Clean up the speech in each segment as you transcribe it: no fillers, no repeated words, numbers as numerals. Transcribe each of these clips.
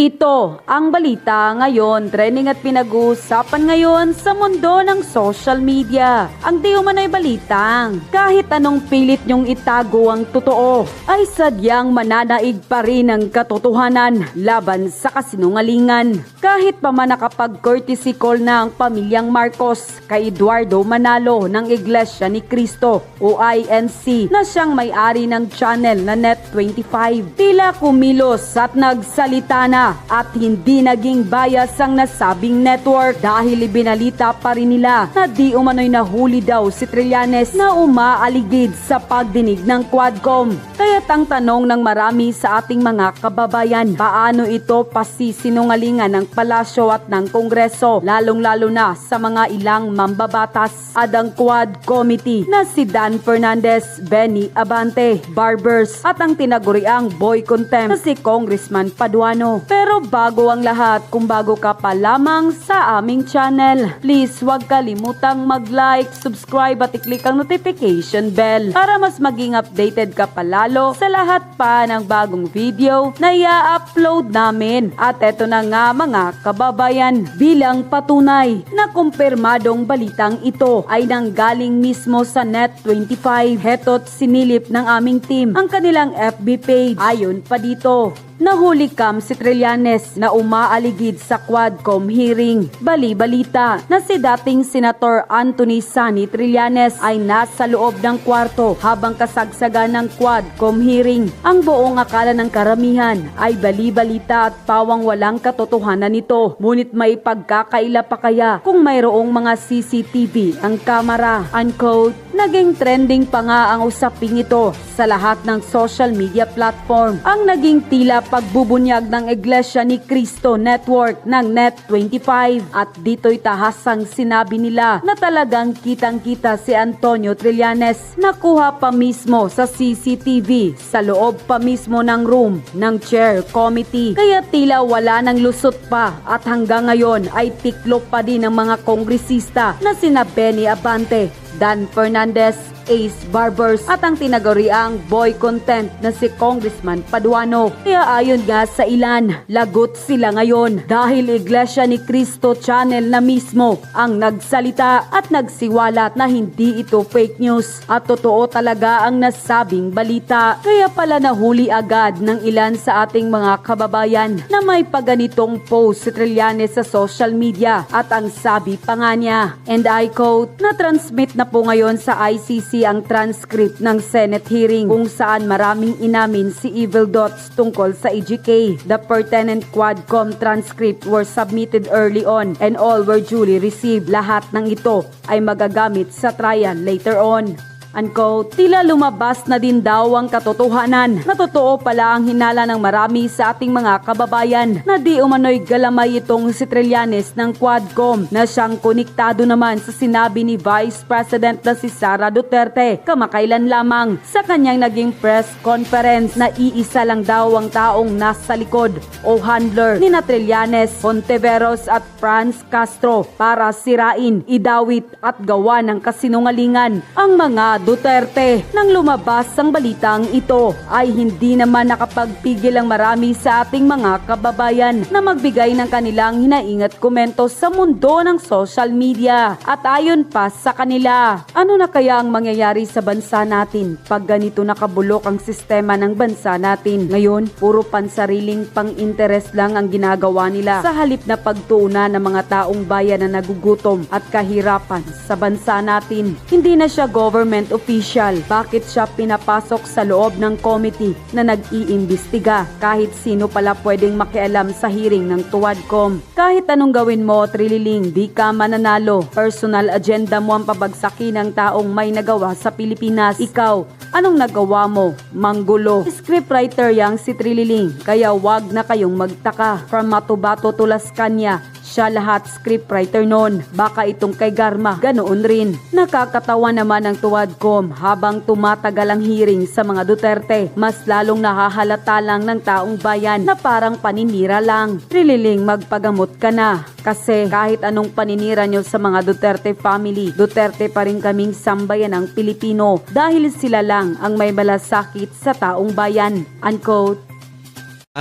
Ito ang balita ngayon, trending at pinag-uusapan ngayon sa mundo ng social media. Ang di umano'y balitang kahit anong pilit niyong itago ang totoo ay sadyang mananaig pa rin ang katotohanan laban sa kasinungalingan. Kahit pa man nakapag-courtesy call na ang pamilyang Marcos kay Eduardo Manalo ng Iglesia ni Cristo o INC na siyang may-ari ng channel na Net25, tila kumilos at nagsalita na at hindi naging bias ang nasabing network dahil ibinalita pa rin nila na di umano'y nahuli daw si Trillanes na umaaligid sa pagdinig ng Quadcom. Kaya't ang tanong ng marami sa ating mga kababayan, paano ito pasisinungalingan ng palasyo at ng Kongreso, lalong-lalo na sa mga ilang mambabatas at ang Quad Committee na si Dan Fernandez, Benny Abante, Barbers at ang tinaguriang boy contempt na si Congressman Paduano. Pero bago ang lahat, kung bago ka pa lamang sa aming channel, please huwag kalimutang mag-like, subscribe at i-click ang notification bell para mas maging updated ka palalo sa lahat pa ng bagong video na i-upload namin. At eto na nga mga kababayan, bilang patunay na kumpirmadong balitang ito ay nanggaling mismo sa Net25, heto't sinilip ng aming team ang kanilang FB page. Ayon pa dito, nahuli kam si Trillanes na umaaligid sa Quadcom hearing. Bali-balita na si dating Senator Anthony Sani Trillanes ay nasa loob ng kwarto habang kasagsagan ng Quadcom hearing. Ang buong akala ng karamihan ay bali-balita at pawang walang katotohanan nito. Ngunit may pagkakaila pa kaya kung mayroong mga CCTV ang kamera. Unquote. Naging trending pa nga ang usaping ito sa lahat ng social media platform. Ang naging tila pagbubunyag ng Iglesia ni Cristo Network ng Net25 at dito'y tahasang sinabi nila na talagang kitang-kita si Antonio Trillanes. Nakuha pa mismo sa CCTV sa loob pa mismo ng room ng chair committee. Kaya tila wala nang lusot pa at hanggang ngayon ay tiklop pa din ng mga kongresista na sina Benny Abante, Dan Fernandez, Ace Barbers at ang tinaguriang boy content na si Congressman Paduano. Kaya ayon nga sa ilan, lagot sila ngayon dahil Iglesia ni Cristo channel na mismo ang nagsalita at nagsiwalat na hindi ito fake news at totoo talaga ang nasabing balita. Kaya pala nahuli agad ng ilan sa ating mga kababayan na may paganitong post si Trillanes sa social media at ang sabi pa nga niya, and I quote, na-transmit na po ngayon sa ICC ang transcript ng Senate hearing kung saan maraming inamin si Evil Dots tungkol sa EGK. The pertinent Quadcom transcript were submitted early on and all were duly received. Lahat ng ito ay magagamit sa trial later on. Unquote. Tila lumabas na din daw ang katotohanan na totoo pala ang hinala ng marami sa ating mga kababayan na di umano'y galamay itong si Trillanes ng Quadcom na siyang konektado naman sa sinabi ni Vice President na si Sara Duterte kamakailan lamang sa kanyang naging press conference na iisa lang daw ang taong nasa likod o handler ni na Trillanes, Hontiveros at Franz Castro para sirain, idawit at gawa ng kasinungalingan ang mga Duterte. Nang lumabas ang balitang ito ay hindi naman nakapagpigil ang marami sa ating mga kababayan na magbigay ng kanilang hinaing at komento sa mundo ng social media. At ayon pa sa kanila, ano na kaya ang mangyayari sa bansa natin pag ganito nakabulok ang sistema ng bansa natin? Ngayon, puro pansariling pang-interes lang ang ginagawa nila sa halip na pagtuunan ng mga taong bayan na nagugutom at kahirapan sa bansa natin. Hindi na siya government official. Bakit siya pinapasok sa loob ng committee na nag-iimbestiga? Kahit sino pala pwedeng makialam sa hearing ng Quadcom. Kahit anong gawin mo, Trililing, di ka mananalo. Personal agenda mo ang pabagsakin ng taong may nagawa sa Pilipinas. Ikaw, anong nagawa mo? Manggulo. Scriptwriter yang si Trililing, kaya wag na kayong magtaka. From Matubato to Las Cañas, siya lahat scriptwriter noon. Baka itong kay Garma, ganoon rin. Nakakatawa naman ang Quadcom habang tumatagal ang hearing sa mga Duterte. Mas lalong nahahalata lang ng taong bayan na parang paninira lang. Trililing, magpagamot ka na. Kasi kahit anong paninira nyo sa mga Duterte family, Duterte pa rin kaming sambayan ng Pilipino dahil sila lang ang may malasakit sa taong bayan. Unquote.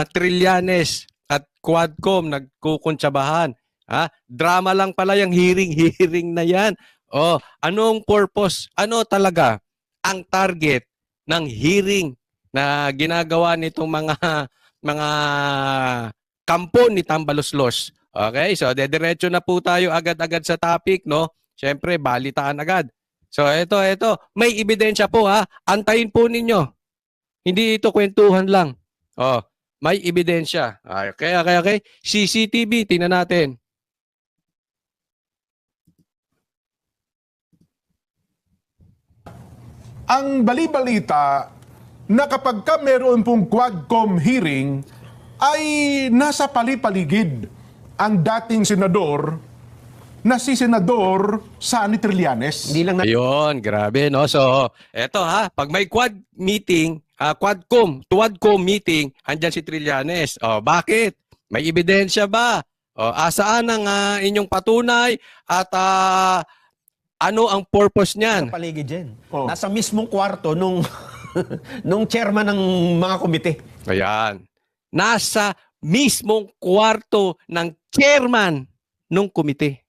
Trillanes, at Quadcom nagkukuntsabahan. Drama lang pala yung hearing na yan. Anong purpose? Ano talaga ang target ng hearing na ginagawa nitong mga kampo ni Tambaloslos? Okay, so dediretso na po tayo agad-agad sa topic, no? Siyempre, balitaan agad. So ito, may ebidensya po Antayin po ninyo. Hindi ito kwentuhan lang. May ebidensya. Okay. CCTV, tingnan natin. Ang bali-balita na kapag ka meron pong Quadcom hearing ay nasa pali-paligid ang dating senador na si Senador Sani Trillanes. Hindi lang na Ayun, grabe, no? So, eto pag may Quadcom meeting, andyan si Trillanes. Bakit? May ebidensya ba? Asaan ang inyong patunay at ano ang purpose niyan? sa paligid dyan. Oh. Nasa mismong kwarto nung nung chairman ng mga komite. Ayan. Nasa mismong kwarto ng chairman ng komite.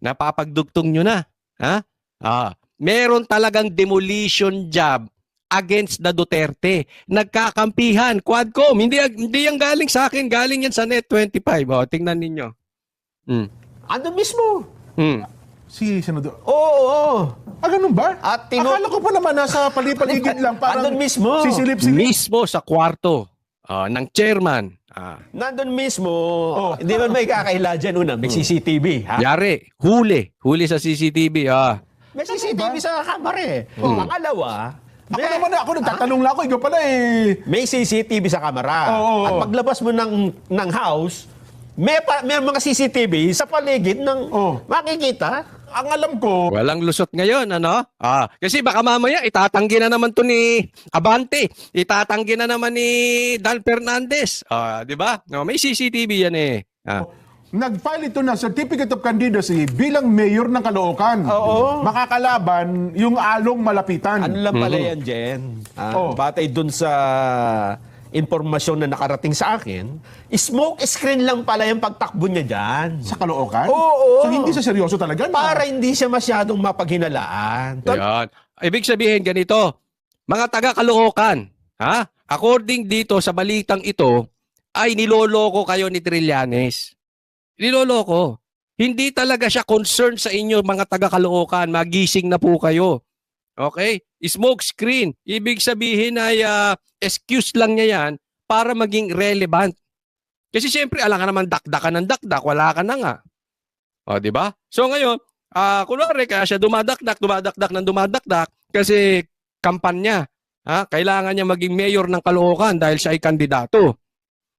Napapagdugtong nyo na. Meron talagang demolition job against the Duterte. Nagkakampihan. Quadcom. Hindi yan galing sa akin. Galing yan sa Net25. Tingnan ninyo. Ano mismo? Si Senador. Oo. Ganun ba? At Akala ko pa naman nasa pali-paligid lang. Parang Andun mismo. sisilip-silip. Mismo sa kwarto ng chairman. Nandun mismo. Hindi man may kakaila dyan. Una, may CCTV. Yari. Huli sa CCTV. May CCTV sa kamera eh. Pangalawa, Ako naman ako, nagtatanong lang ako. Ikaw pala may CCTV sa kamera. Oo. At paglabas mo ng house, may mga CCTV sa paligid ng makikita. Ang alam ko, Walang lusot ngayon, ano? Kasi baka mamaya itatanggi na naman to ni Abante. Itatanggi na naman ni Dan Fernandez. Di ba? May CCTV yan eh. nag-file ito ng Certificate of Candidacy bilang mayor ng Caloocan. Oo. Makakalaban yung along malapitan. Ano lang pala yan, Jen? Batay dun sa impormasyon na nakarating sa akin, smoke screen lang pala yung pagtakbo niya dyan. Sa Caloocan? Oo. So hindi sa seryoso talaga? Para hindi siya masyadong mapaghinalaan. Ayan. Ibig sabihin ganito, mga taga-Caloocan, according dito sa balitang ito, ay niloloko kayo ni Trillanes. Niloloko. Hindi talaga siya concerned sa inyo mga taga-Caloocan. Magising na po kayo. Okay? Smoke screen. Ibig sabihin ay excuse lang niya yan para maging relevant. Kasi siyempre, alam ka naman dakdakan ng dakdak. Wala ka na nga. Di ba? So ngayon, kunwari kaya siya dumadakdak kasi kampanya. Kailangan niya maging mayor ng Caloocan dahil siya ay kandidato.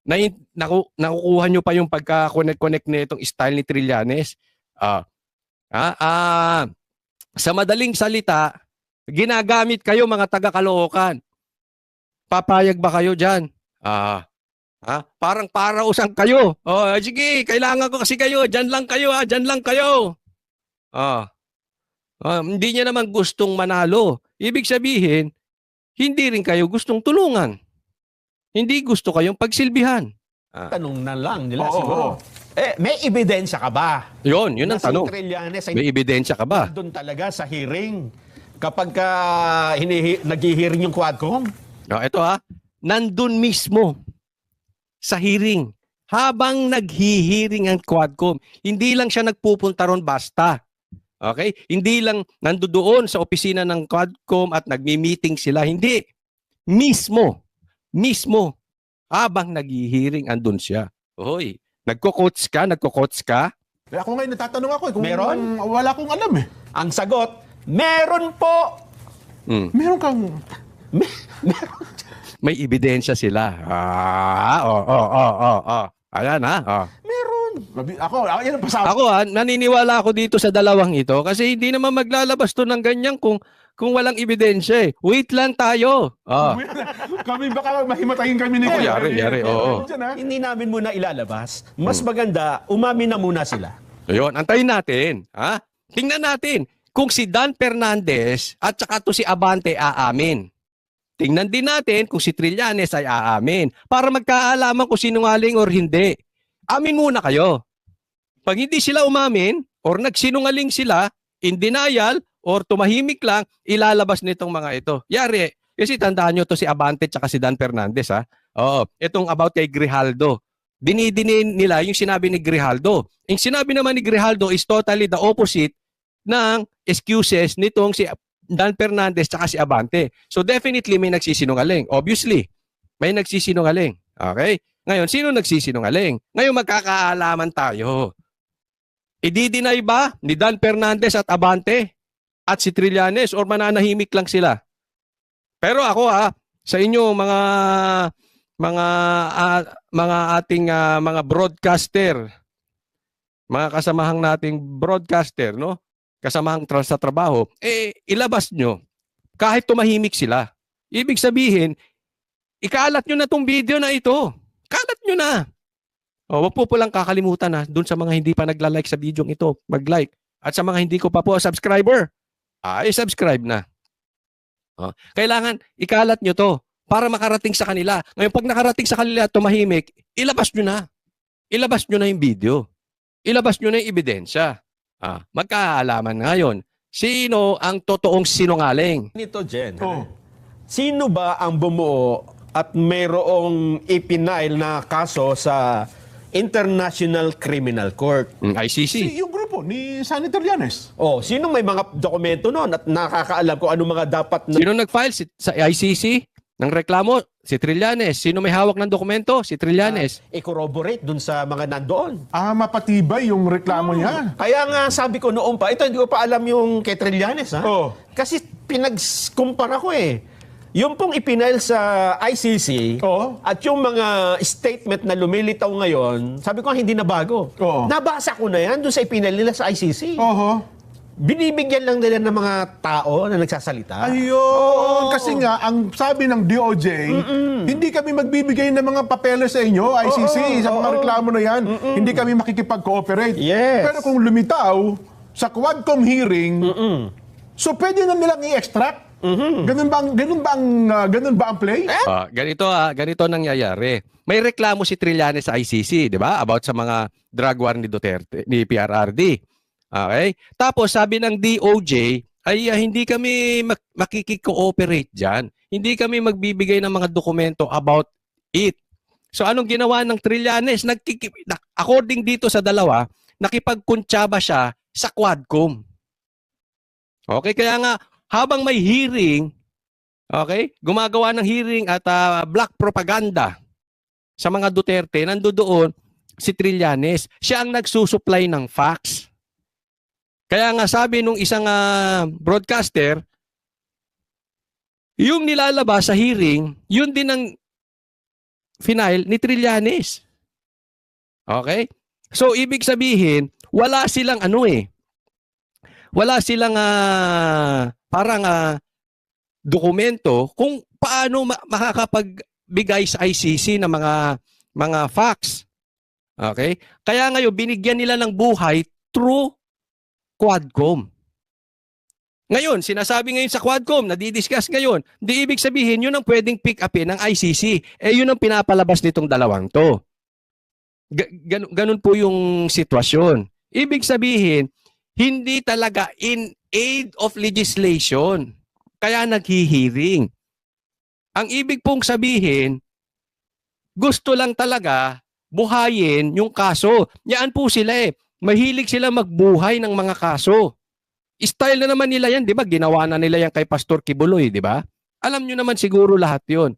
Nakukuha nyo pa yung pagka-connect na itong style ni Trillanes. Sa madaling salita, ginagamit kayo mga taga-Caloocan. Papayag ba kayo dyan? Parang parausan kayo. Sige, kailangan ko kasi kayo. Dyan lang kayo, dyan lang kayo. Hindi niya naman gustong manalo. Ibig sabihin, hindi rin kayo gustong tulungan. Hindi gusto kayong pagsilbihan. Tanong na lang nila Oo, siguro. May ebidensya ka ba? Yun ang Na si tanong. Trillanes ay May ebidensya ka ba? doon talaga sa hearing. Kapag nag-hearing yung Quadcom, Ito nandun mismo sa hearing. Habang naghihiring ang Quadcom, hindi lang siya nagpupunta ron basta. Okay? Hindi lang nandoon sa opisina ng Quadcom at nagmi-meeting sila. Hindi. Mismo. Habang naghihiring, andun siya. Hoy, nagko-coach ka? Ako ngayon natatanong ako. Kung Meron? Wala akong alam eh. ang sagot, meron po. Meron kang... May ebidensya sila. Ayan Meron. Ako, yan ang pasabi. Ako naniniwala ako dito sa dalawang ito kasi hindi naman maglalabas to ng ganyan kung walang ebidensya eh. Wait lang tayo. Kami baka mahimatayin kami ni Yari, oo. Hindi namin muna ilalabas. Mas maganda, umamin na muna sila. Ayun, antayin natin. Tingnan natin kung si Dan Fernandez at saka to si Abante aamin. tingnan din natin kung si Trillanes ay aamin para magkaalaman kung sinungaling or hindi. Amin muna kayo. Pag hindi sila umamin or nagsinungaling sila, in denial or tumahimik lang, ilalabas nitong mga ito. Yari, kasi tandaan nyo to si Abante at si Dan Fernandez, ha? Oo, itong about kay Grijaldo. Dinidinin nila yung sinabi ni Grijaldo. Yung sinabi naman ni Grijaldo is totally the opposite ng excuses nitong si Dan Fernandez at si Abante. So definitely may nagsisinungaling. Obviously, may nagsisinungaling. Okay? Ngayon, sino nagsisinungaling? Ngayon magkakaalaman tayo. I-deny ba ni Dan Fernandez at Abante at si Trillanes or mananahimik lang sila? Pero ako sa inyo mga ating mga broadcaster, mga kasamahang nating broadcaster, no? Kasamahang sa trabaho, ilabas nyo kahit tumahimik sila. Ibig sabihin, ikalat nyo na tong video na ito. Kalat nyo na. Wag po lang kakalimutan dun sa mga hindi pa nagla-like sa video ito, mag-like. At sa mga hindi ko pa po subscriber, subscribe na. Kailangan ikalat nyo to para makarating sa kanila. Ngayon, pag nakarating sa kanila tumahimik, ilabas nyo na. Ilabas nyo na yung video. Ilabas nyo na yung ebidensya. Magkaalaman ngayon, sino ang totoong sinungaling? Nito, Jen. Oh. Sino ba ang bumuo at mayroong ipinail na kaso sa International Criminal Court? ICC. Yung grupo ni Sonny Trillanes. Sino may mga dokumento noon at nakakaalam kung ano mga dapat na... Sino nag-file sa ICC ng reklamo? Si Trillanes. Sino may hawak ng dokumento? Si Trillanes. i-corroborate dun sa mga nandoon. Mapatibay yung reklamo niya. Kaya nga sabi ko noon pa, ito hindi ko pa alam yung kay Trillanes, ha? Oh. Kasi pinag-kumpara ko Yung pong ipinail sa ICC at yung mga statement na lumilitaw ngayon, sabi ko hindi na bago. Nabasa ko na yan dun sa ipinail nila sa ICC. Binibigyan lang nila ng mga tao na nagsasalita. Ayun. Kasi nga, ang sabi ng DOJ, hindi kami magbibigay ng mga papeles sa inyo, ICC, sa mga reklamo na yan. Hindi kami makikipag-cooperate. Yes. Pero kung lumitaw sa Quadcom hearing, so pwede na nilang i-extract. Ganun ba ang play? Ganito nangyayari. May reklamo si Trillanes sa ICC, di ba? About sa mga drug war ni Duterte, ni PRRD. Okay? Tapos sabi ng DOJ, ay hindi kami makikikooperate dyan. Hindi kami magbibigay ng mga dokumento about it. So anong ginawa ng Trillanes? According dito sa dalawa, nakipagkuntsaba siya sa Quadcom. Okay? Kaya nga, habang may hearing, okay, gumagawa ng hearing at black propaganda sa mga Duterte, nandoon si Trillanes. Siya ang nagsusupply ng facts. Kaya nga sabi nung isang broadcaster, yung nilalabas sa hearing, yun din ang final ni Trillanes. Okay? So, ibig sabihin, wala silang wala silang dokumento kung paano makakapagbigay sa ICC ng mga facts. Okay? Kaya ngayon, binigyan nila ng buhay through Quadcom. Ngayon, sinasabi ngayon sa Quadcom, nadidiscuss ngayon, di ibig sabihin, yun ang pwedeng pick upin ng ICC. Yun ang pinapalabas nitong dalawang to. Ganun po yung sitwasyon. Ibig sabihin, hindi talaga in aid of legislation. Kaya naghihiring. Ang ibig pong sabihin, gusto lang talaga buhayin yung kaso. Yan po sila Mahilig sila magbuhay ng mga kaso. Style na naman nila yan, di ba? Ginawa na nila yan kay Pastor Kibuloy, di ba? Alam nyo naman siguro lahat yon.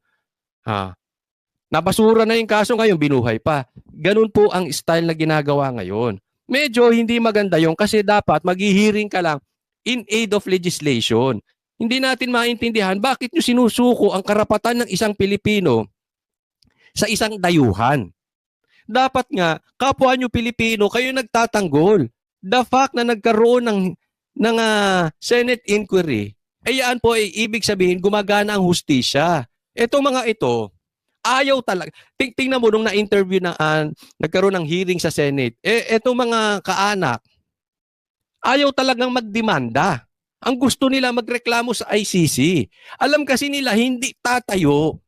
Nabasura na yung kaso ngayon, binuhay pa. Ganun po ang style na ginagawa ngayon. Medyo hindi maganda yon kasi dapat maghihiring ka lang in aid of legislation. Hindi natin maintindihan bakit nyo sinusuko ang karapatan ng isang Pilipino sa isang dayuhan. Dapat nga, kapwa nyo Pilipino, kayo nagtatanggol. The fact na nagkaroon ng Senate inquiry, yan po ibig sabihin, gumagana ang hustisya. Ito mga ito, ayaw talaga. Tingnan mo nung na-interview nagkaroon ng hearing sa Senate, ito mga kaanak, ayaw talagang magdemanda. Ang gusto nila magreklamo sa ICC. Alam kasi nila hindi tatayo.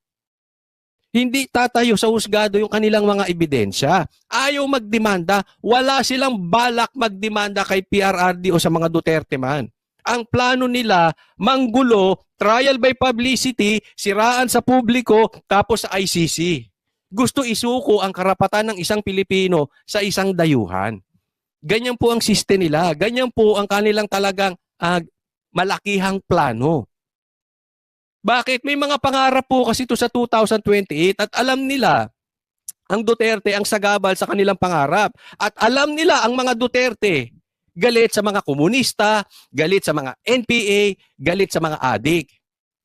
Hindi tatayo sa husgado yung kanilang mga ebidensya. Ayaw magdemanda. Wala silang balak magdemanda kay PRRD o sa mga Duterte man. Ang plano nila, manggulo, trial by publicity, siraan sa publiko, tapos sa ICC. Gusto isuko ang karapatan ng isang Pilipino sa isang dayuhan. Ganyan po ang system nila. Ganyan po ang kanilang talagang malakihang plano. Bakit? May mga pangarap po kasi ito sa 2028 at alam nila ang Duterte ang sagabal sa kanilang pangarap. At alam nila ang mga Duterte galit sa mga komunista, galit sa mga NPA, galit sa mga adik.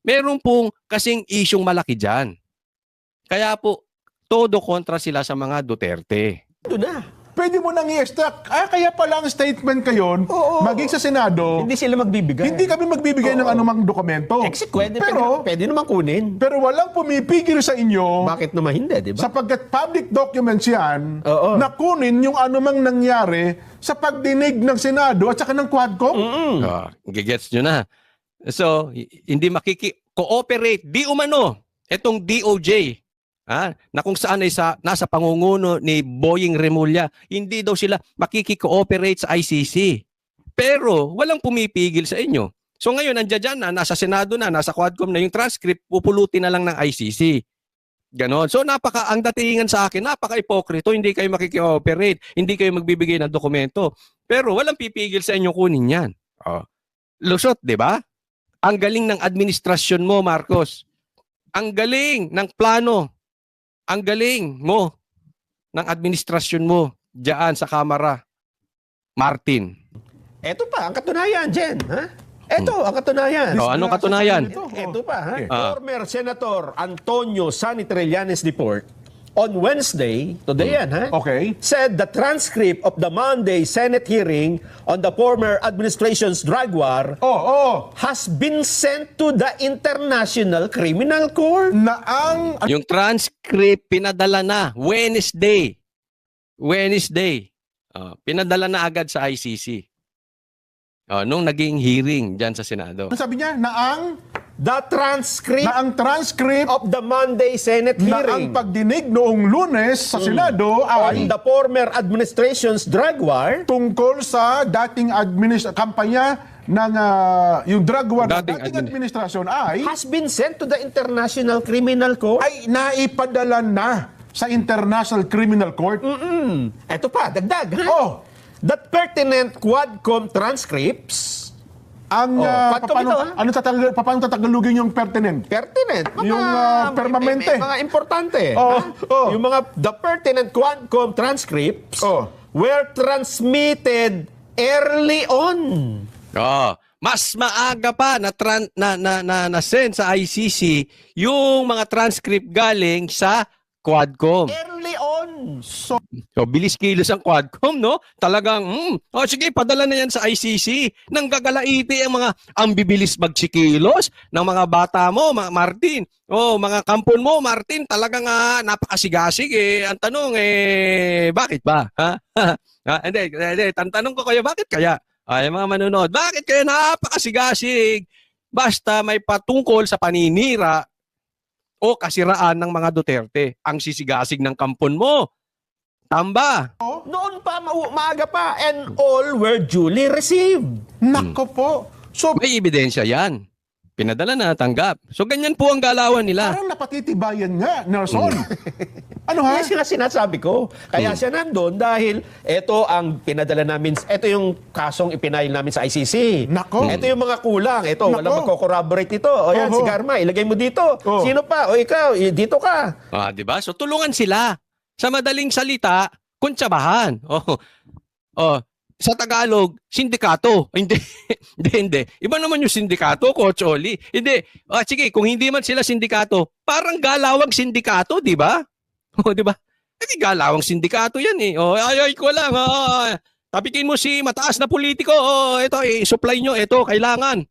Meron pong kasing isyong malaki dyan. Kaya po, todo kontra sila sa mga Duterte. Ito na. Pwede mo nang i-extract. Kaya pala ang statement kayo, Oo. maging sa Senado, Hindi sila magbibigay. hindi kami magbibigay ng anumang dokumento. Pwede naman kunin. Pero walang pumipigil sa inyo Bakit naman hindi, di ba? sapagkat public documents yan Oo. na kunin yung anumang nangyari sa pagdinig ng Senado at saka ng Quadcom. Gigets nyo na. So, hindi makiki-cooperate. Di umano, itong DOJ, na kung saan ay nasa pangunguno ni Boying Remulla, hindi daw sila makiki-cooperate sa ICC. Pero walang pumipigil sa inyo. So ngayon, nandiyan na, nasa Senado na, nasa Quadcom na, yung transcript, pupulutin na lang ng ICC. Ganon. So ang datingan sa akin, napaka-ipokrito, hindi kayo makiki-cooperate, hindi kayo magbibigay ng dokumento. Pero walang pipigil sa inyo kunin yan. Lusot, di ba? Ang galing ng administrasyon mo, Marcos. Ang galing ng plano. Ang galing mo ng administrasyon mo diyan sa Kamara, Martin. Eto pa, ang katunayan, Jen. Ha? Eto, ang katunayan. Anong katunayan? Ito pa, ha? Former Senator Antonio Sani Trillanes report on Wednesday, today yan, ha? Okay. Said the transcript of the Monday Senate hearing on the former administration's drug war has been sent to the International Criminal Court. Na ang Yung transcript pinadala na Wednesday. Pinadala na agad sa ICC. Nung naging hearing diyan sa Senado. sabi niya na The transcript ang transcript of the Monday Senate na ang hearing pagdinig noong Lunes sa Senado on ay the former administration's drug war tungkol sa dating kampanya ng yung drug war ng Dating dating administrasyon ay has been sent to the International Criminal Court. naipadala na sa International Criminal Court. Ito pa, dagdag, ha? That pertinent Quadcom transcripts, Quadcom ito, ha? Paano tatagalogin yung pertinent? pertinent, Yung, permanente. mga importante. Oh, ha? Yung the pertinent Quadcom transcripts were transmitted early on. Mas maaga pa na send sa ICC yung mga transcript galing sa Quadcom. Early on. So, Bilis kilos ang Quadcom, no? Talagang, sige, padala na yan sa ICC. Nang gagalaiti ang bibilis magsikilos ng mga bata mo, Martin. Mga kampon mo, Martin, talagang napakasigasig. Ang tanong, bakit ba? Hindi, tanong ko kayo, bakit kaya? Ay, mga manunod, bakit kaya napakasigasig? Basta may patungkol sa paninira o kasiraan ng mga Duterte ang sisigasig ng kampon mo. Tamba. Noon pa, maaga pa, and all were duly received. nako po. So, May ebidensya yan. Pinadala na, tanggap. So, ganyan po ang galawan nila. parang napatitibayan nga, Nelson. Ano ha? Yes, nga sinasabi ko. Kaya siya nandun dahil ito ang pinadala namin, ito yung kasong ipinail namin sa ICC. Nako. Ito yung mga kulang. Ito, Nako. walang magko-corroborate ito. O yan, Oho. si Garma, ilagay mo dito. Sino pa? O ikaw, dito ka. Di ba? So, tulungan sila. Sa madaling salita, kuntsabahan. Sa Tagalog, sindikato. Hindi. Iba naman yung sindikato, Coach Oli. Hindi. Sige, kung hindi man sila sindikato, parang galawang sindikato, di ba? Di ba? Hindi galawang sindikato yan eh. Ay ko lang. Tapikin mo si mataas na politiko. Ito, supply nyo. Ito, kailangan.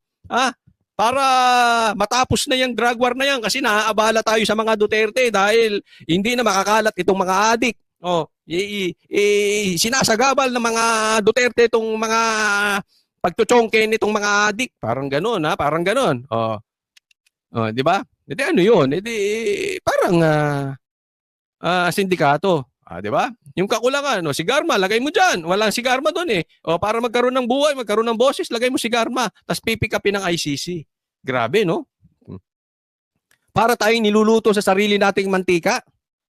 Para matapos na yung drug war na yan kasi naaabala tayo sa mga Duterte dahil hindi na makakalat itong mga adik. Sinasagabal ng mga Duterte itong mga pagtutsongke nitong mga adik. Parang gano'n, ha? Parang gano'n. Di ba? Hindi ano yun? Hindi, parang sindikato. Di ba? Yung kakulangan, sigarma, lagay mo dyan. Walang sigarma doon eh. Para magkaroon ng buhay, magkaroon ng boses, lagay mo sigarma. Tapos pipikapin ng ICC. Grabe, no? Para tayong niluluto sa sarili nating mantika.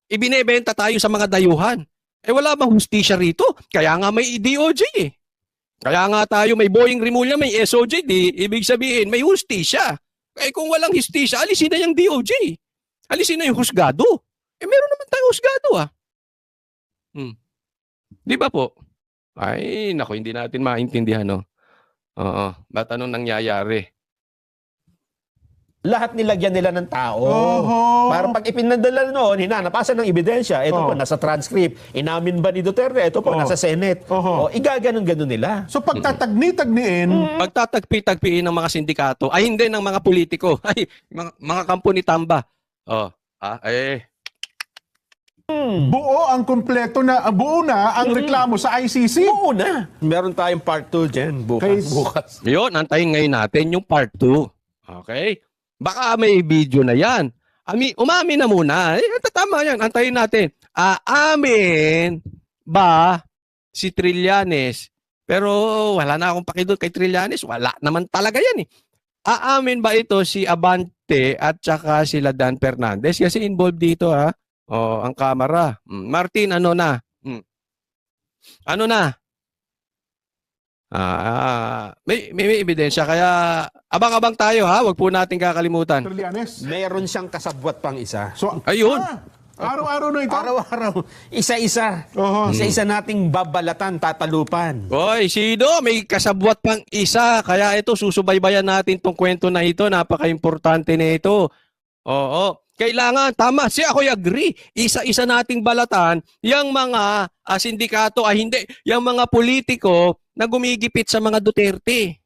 Ibinebenta tayo sa mga dayuhan. Wala bang hustisya rito? Kaya nga may DOJ eh. Kaya nga tayo may Boeing Rimulya, may SOJ, ibig sabihin may hustisya. Kung walang hustisya, alisin na yung DOJ. Alisin na yung husgado. Meron naman tayong husgado Di ba po? Ay, nako, hindi natin maintindihan, no? Oo. Ba't anong nangyayari? Lahat nilagyan nila ng tao. Para pag ipinadala noon, hinanapasan ng ebidensya. Ito po, nasa transcript. Inamin ba ni Duterte? Ito po, nasa Senate. Igaganon-ganon nila. So pagtatagni-tagniin, Pagtatagpi-tagpiin ng mga sindikato, ay hindi ng mga politiko, ay mga kampo ni Tamba. buo ang kumpleto na, buo na ang reklamo sa ICC. Oo na. Meron tayong part 2 dyan bukas. Yun, antayin ngayon natin yung part 2. Okay? Baka may video na yan. Umamin na muna. Tama yan. Antayin natin. Aamin ba si Trillanes? Pero wala na akong pakidot kay Trillanes. Wala naman talaga yan eh. Aamin ba ito si Abante at saka si Ladan Fernandez? Kasi involved dito ang kamera. Martin, ano na? Ano na? May ebidensya. Kaya abang-abang tayo Huwag po natin kakalimutan. Trillanes. Meron siyang kasabwat pang isa. So, Ayun. Araw-araw na ito. Araw-araw. Isa-isa. Isa-isa nating babalatan, tatalupan. Hoy, sino? May kasabwat pang isa. Kaya ito, susubaybayan natin tong kwento na ito. Napaka-importante na ito. Oo. Kailangan, tama, ako'y agree. Isa-isa nating balatan yung mga sindikato, hindi, yung mga politiko na gumigipit sa mga Duterte.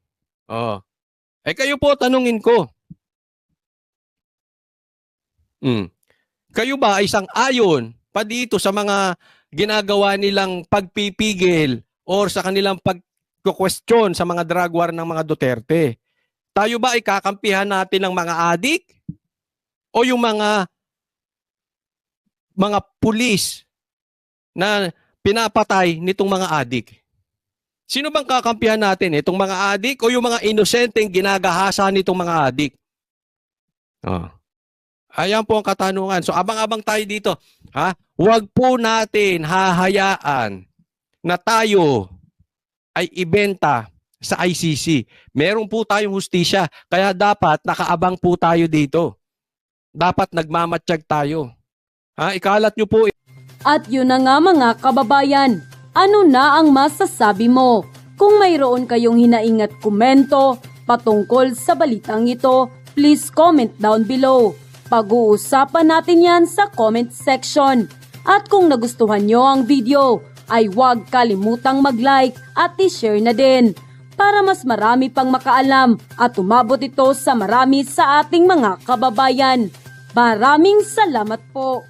Kayo po, tanungin ko. Kayo ba ay sang-ayon pa dito sa mga ginagawa nilang pagpipigil or sa kanilang pag-question sa mga drug war ng mga Duterte? Tayo ba ay kakampihan natin ng mga adik? O yung mga pulis na pinapatay nitong mga adik? Sino bang kakampihan natin? Itong mga adik o yung mga inosenteng ginagahasa nitong mga adik? Ayan po ang katanungan. So abang-abang tayo dito. Huwag po natin hahayaan na tayo ay ibenta sa ICC. Meron po tayong hustisya. Kaya dapat nakaabang po tayo dito. Dapat nagmamatsyag tayo. Ikalat nyo po. At yun na nga mga kababayan, ano na ang masasabi mo? Kung mayroon kayong hinaingat komento patungkol sa balitang ito, please comment down below. Pag-uusapan natin yan sa comment section. At kung nagustuhan nyo ang video, ay huwag kalimutang mag-like at i-share na din para mas marami pang makaalam at umabot ito sa marami sa ating mga kababayan. Maraming salamat po.